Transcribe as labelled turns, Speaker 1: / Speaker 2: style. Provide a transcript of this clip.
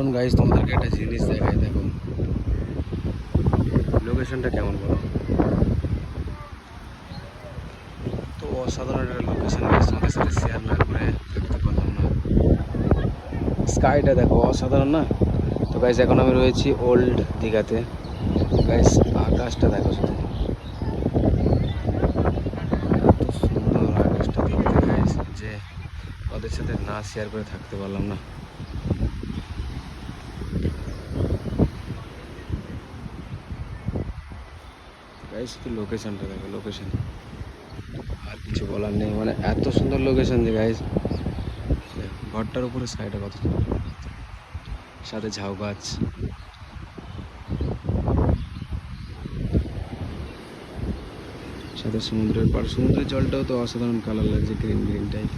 Speaker 1: চলুন গাইস, তোমাদেরকে একটা জিনিস দেখাই। দেখো লোকেশনটা কেমন বলো তো। অসাধারণ একটা লোকেশন গাইস, তোমাদের সাথে শেয়ার না করে দেখতে পারলাম না। স্কাইটা দেখো অসাধারণ না। তো গাইস এখন আমি রয়েছি ওল্ড দীঘাতে। গাইস আকাশটা দেখো শুধু, এত সুন্দর আকাশটা দেখতে গাইস যে ওদের সাথে না শেয়ার করে থাকতে পারলাম না। গাইস কি লোকেশনটা দেখো, লোকেশন আর কিছু বলার নেই। মানে এত সুন্দর লোকেশন যে গাইস, ঘরটার উপরে স্কাইটা কত সুন্দর, সাথে ঝাউ গাছ। সাথে সমুদ্রের পাড়, সমুদ্রের জলটাও তো অসাধারণ কালার লাগছে, গ্রিন গ্রিন টাইপ।